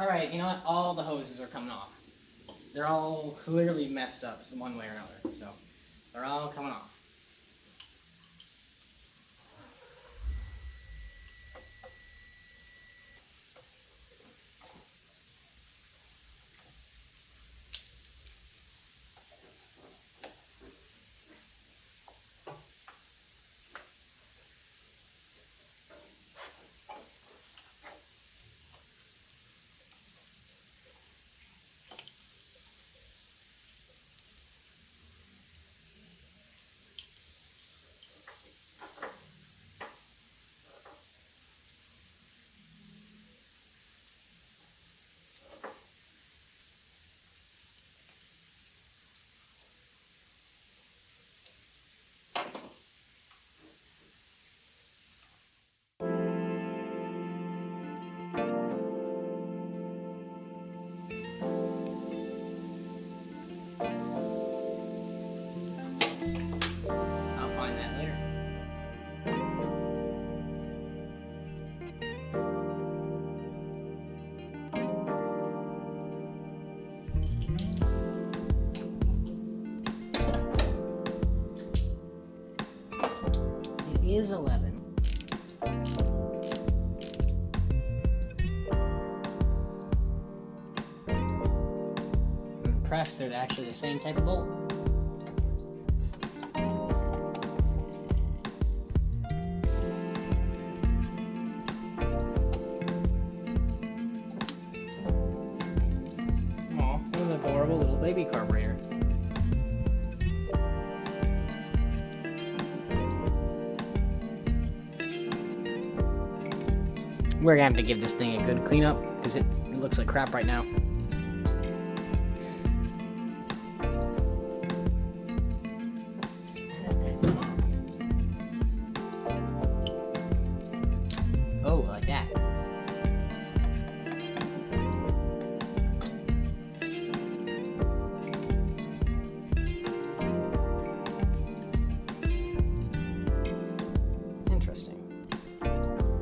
Alright, you know what? All the hoses are coming off. They're all clearly messed up in one way or another. So, they're all coming off. I'll find that later. It is 11. I'm impressed they're actually the same type of bolt. Aw, what an adorable little baby carburetor. We're gonna have to give this thing a good cleanup because it looks like crap right now. Oh, like that. Interesting.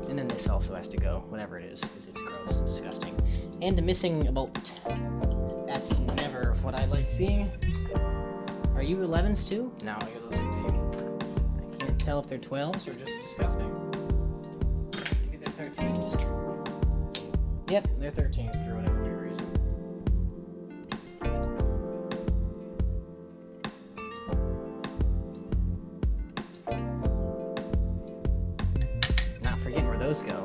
And then this also has to go, whatever it is, because it's gross and disgusting. And missing a bolt. That's never what I like seeing. Are you 11s too? No, those are big. I can't tell if they're 12s or just disgusting. Maybe they're 13s. Yep, they're 13s for whatever weird reason. Not forgetting where those go.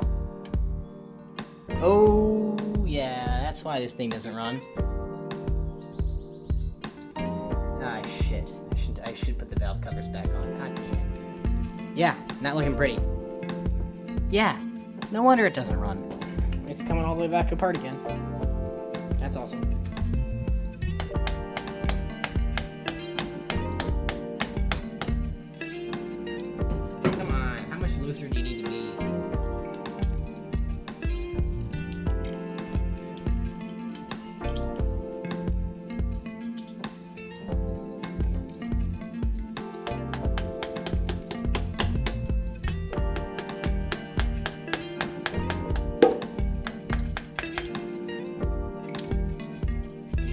Oh, yeah, that's why this thing doesn't run. Ah, shit. I should put the valve covers back on. God damn it. Yeah, not looking pretty. Yeah, no wonder it doesn't run. It's coming all the way back apart again. That's awesome. Come on, how much looser do you need to be?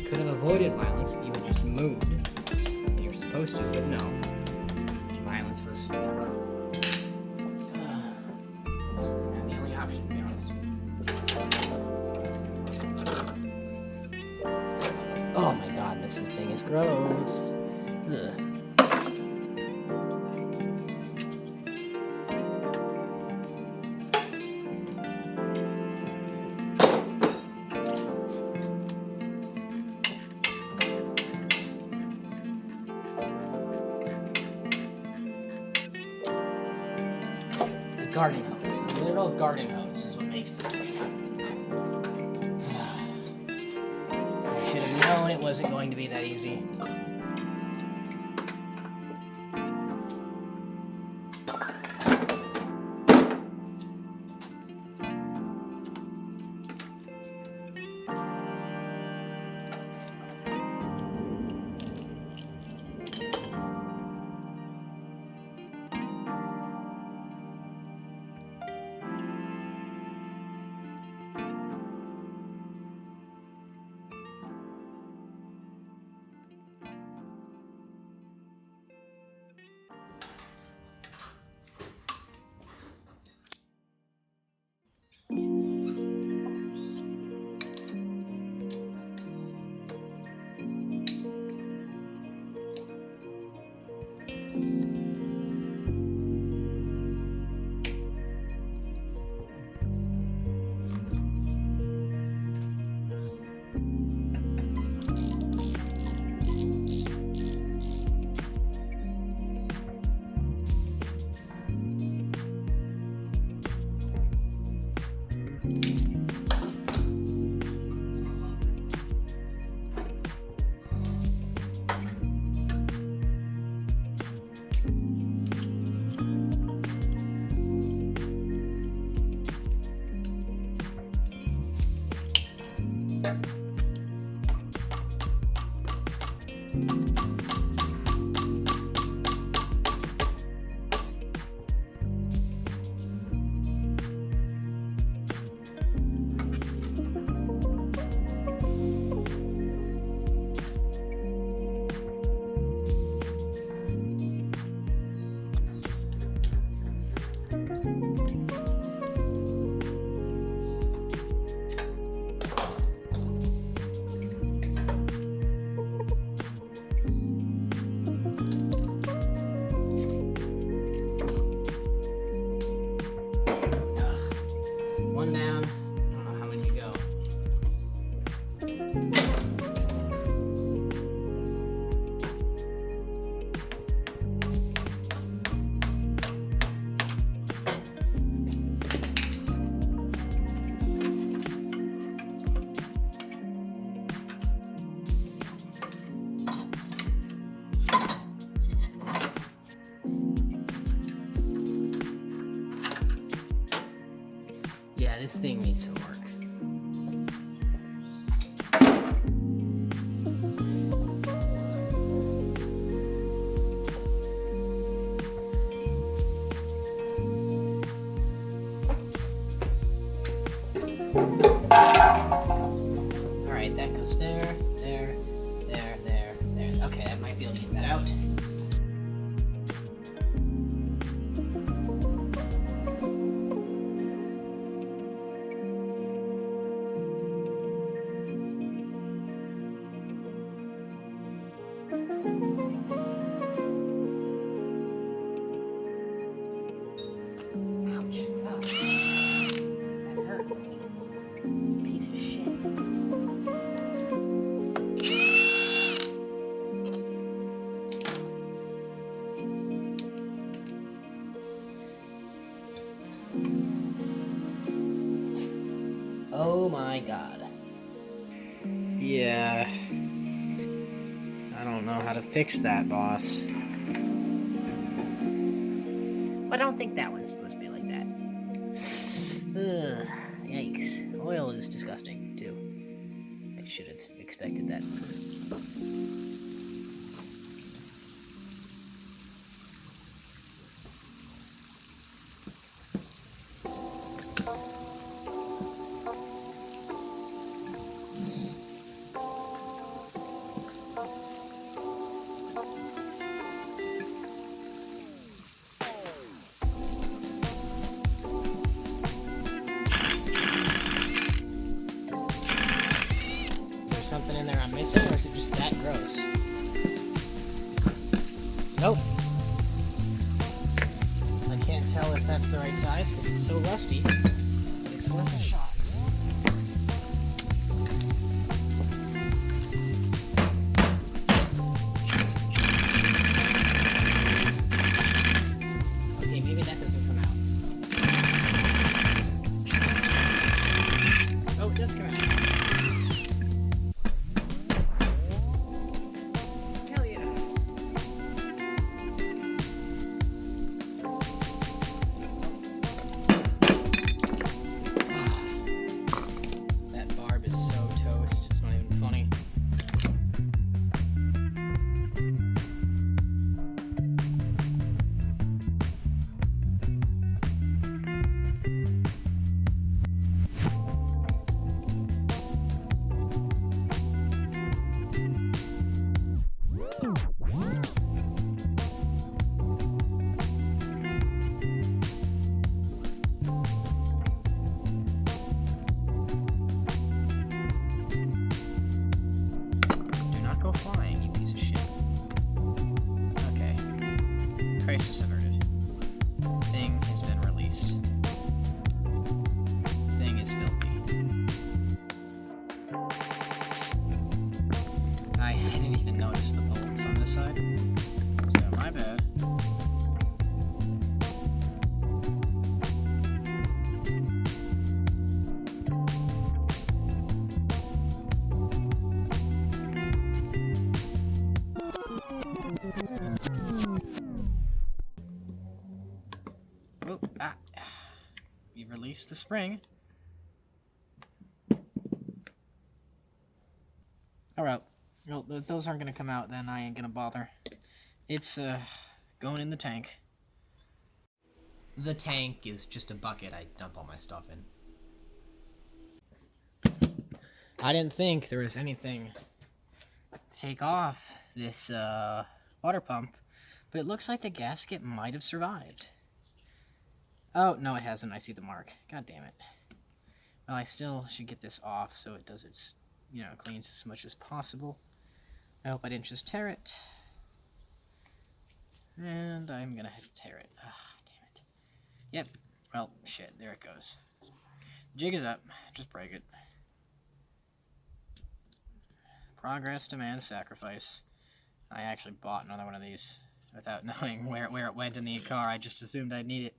Could have avoided violence if you had just moved. You're supposed to, but no. Violence was never the only option, to be honest. Oh my god, this thing is gross. Ugh. Garden hose. A literal garden hose is what makes this thing. I should have known it wasn't going to be that easy. One down. I don't know how many to go. Yeah, this thing needs some work. Alright, that goes there, there, there, there, there. Okay, I might be able to get that out. Ouch. Oh. That hurt. You piece of shit. Oh my god. Yeah. I don't know how to fix that, boss. But I don't think that one's supposed to be like that. Ugh, yikes. Oil is disgusting, too. I should have expected that. Something in there I'm missing, or is it just that gross? Nope. I can't tell if that's the right size because it's so rusty, but it's worth a shot. Okay, maybe that doesn't come out. Oh, it does come out. Flying, you piece of shit. Okay. Crisis averted. Thing has been released. Thing is filthy. I didn't even notice the bolts on this side. So, my bad. Oh, we released the spring. Alright, well, if those aren't gonna come out, then I ain't gonna bother. It's, going in the tank. The tank is just a bucket I dump all my stuff in. I didn't think there was anything to take off this, water pump, but it looks like the gasket might have survived. Oh, no, it hasn't. I see the mark. God damn it. Well, I still should get this off so it does its, cleans as much as possible. I hope I didn't just tear it. And I'm gonna have to tear it. Ah, damn it. Yep. Well, shit. There it goes. Jig is up. Just break it. Progress demands sacrifice. I actually bought another one of these without knowing where it went in the car. I just assumed I'd need it.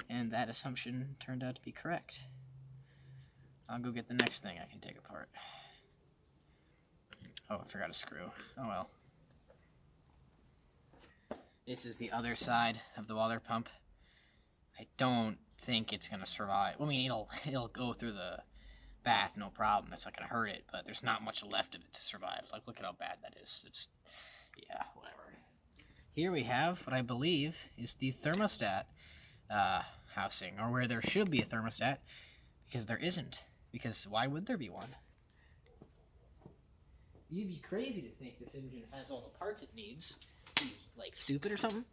And that assumption turned out to be correct. I'll go get the next thing I can take apart. Oh, I forgot a screw. Oh well. This is the other side of the water pump. I don't think it's gonna survive. I mean, it'll go through the bath, no problem. It's not gonna hurt it, but there's not much left of it to survive. Like, look at how bad that is. Yeah, whatever. Here we have what I believe is the thermostat housing, or where there should be a thermostat, because there isn't. Because why would there be one? You'd be crazy to think this engine has all the parts it needs. Are you, like, stupid or something?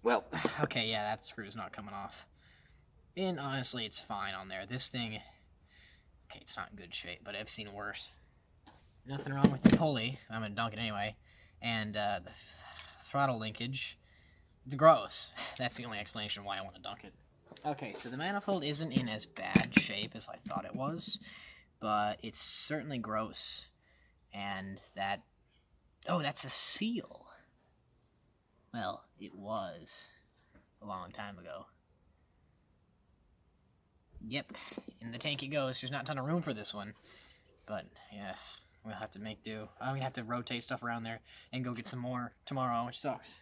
Well, okay, yeah, that screw's not coming off. And honestly, it's fine on there. This thing, okay, it's not in good shape, but I've seen worse. Nothing wrong with the pulley. I'm gonna dunk it anyway. And the throttle linkage, it's gross. That's the only explanation why I want to dunk it. Okay, so the manifold isn't in as bad shape as I thought it was, but it's certainly gross. And that... Oh, that's a seal. Well, it was a long time ago. Yep, in the tank it goes. There's not a ton of room for this one. But, yeah, we'll have to make do. I'm gonna have to rotate stuff around there and go get some more tomorrow, which sucks.